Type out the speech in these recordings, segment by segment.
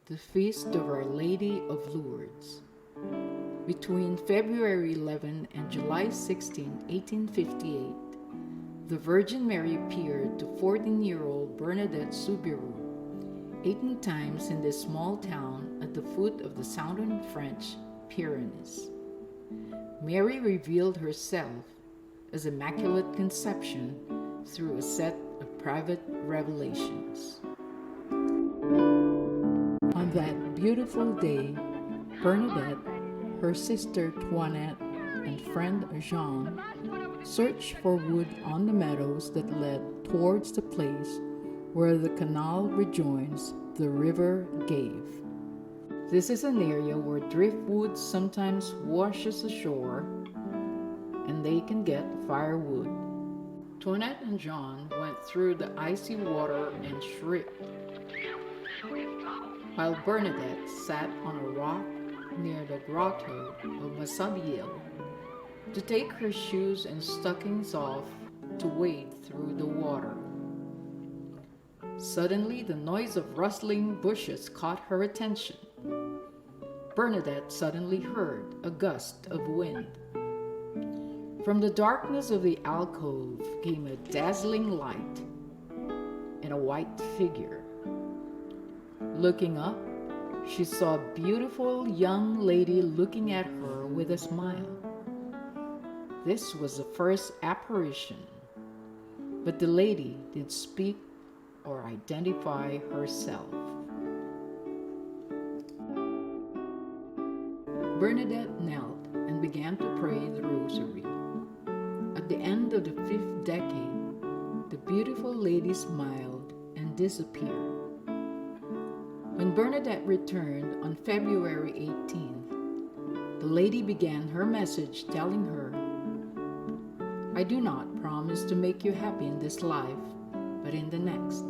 the feast of Our Lady of Lourdes. Between February 11 and July 16, 1858, the Virgin Mary appeared to 14-year-old Bernadette Soubirous 18 times in this small town at the foot of the southern French Pyrenees. Mary revealed herself as Immaculate Conception through a set of private revelations. On that beautiful day, Bernadette, her sister Toinette, and friend Jean searched for wood on the meadows that led towards the place where the canal rejoins the river Gave. This is an area where driftwood sometimes washes ashore and they can get firewood. Toinette and Jean went through the icy water and shrieked, while Bernadette sat on a rock near the grotto of Massabielle to take her shoes and stockings off to wade through the water. Suddenly, the noise of rustling bushes caught her attention. Bernadette suddenly heard a gust of wind. From the darkness of the alcove came a dazzling light and a white figure. Looking up, she saw a beautiful young lady looking at her with a smile. This was the first apparition, but the lady didn't speak or identify herself. Bernadette knelt and began to pray the rosary. At the end of the 5th decade, the beautiful lady smiled and disappeared. When Bernadette returned on February 18th, the lady began her message telling her, "I do not promise to make you happy in this life, but in the next."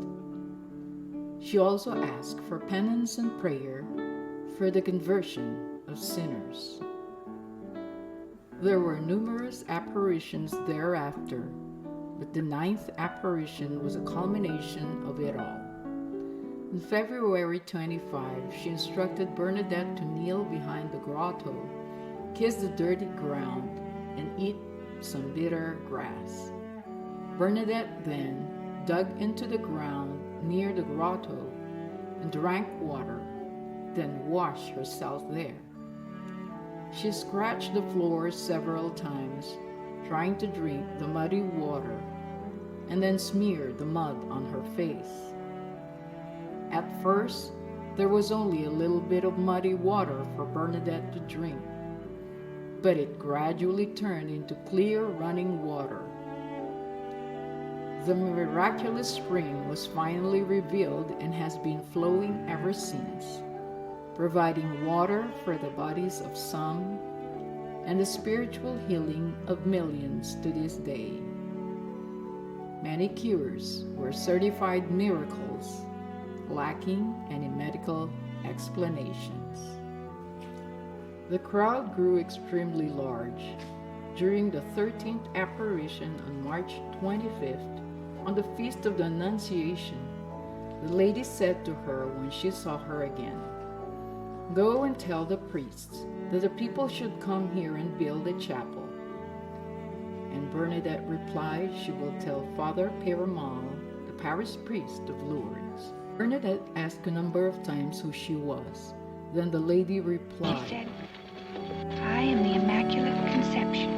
She also asked for penance and prayer for the conversion of sinners. There were numerous apparitions thereafter, but the 9th apparition was a culmination of it all. On February 25, she instructed Bernadette to kneel behind the grotto, kiss the dirty ground, and eat some bitter grass. Bernadette then dug into the ground near the grotto and drank water, then washed herself there. She scratched the floor several times, trying to drink the muddy water, and then smeared the mud on her face. At first, there was only a little bit of muddy water for Bernadette to drink, but it gradually turned into clear running water. The miraculous spring was finally revealed and has been flowing ever since, providing water for the bodies of some and the spiritual healing of millions to this day. Many cures were certified miracles, lacking any medical explanations. The crowd grew extremely large. During the 13th apparition on March 25th, on the Feast of the Annunciation, the lady said to her when she saw her again, "Go and tell the priests that the people should come here and build a chapel." And Bernadette replied she will tell Father Péramal, the parish priest of Lourdes. Bernadette asked a number of times who she was. Then the lady replied, She said, "I am the Immaculate Conception."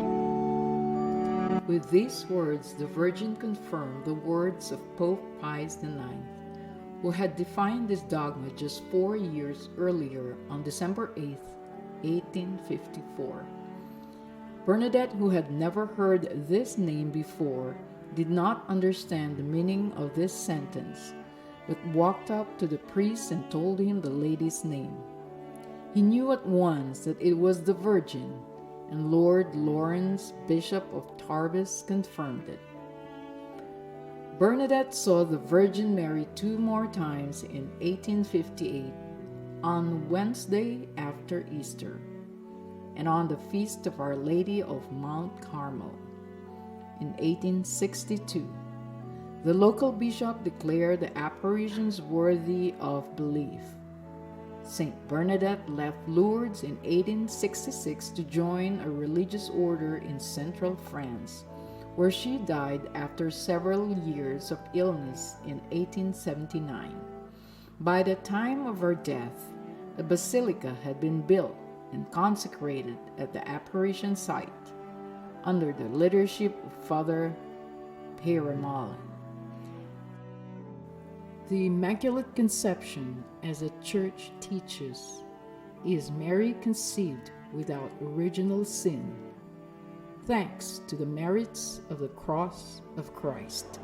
With these words, the Virgin confirmed the words of Pope Pius IX, who had defined this dogma just 4 years earlier on December 8, 1854. Bernadette, who had never heard this name before, did not understand the meaning of this sentence, but walked up to the priest and told him the lady's name. He knew at once that it was the Virgin, and Lord Lawrence, Bishop of Tarbes, confirmed it. Bernadette saw the Virgin Mary 2 more times in 1858, on Wednesday after Easter, and on the feast of Our Lady of Mount Carmel. In 1862, the local bishop declared the apparitions worthy of belief. Saint Bernadette left Lourdes in 1866 to join a religious order in central France, where she died after several years of illness in 1879. By the time of her death, a basilica had been built and consecrated at the apparition site under the leadership of Father Pyrenees. The Immaculate Conception, as the Church teaches, is Mary conceived without original sin, thanks to the merits of the cross of Christ.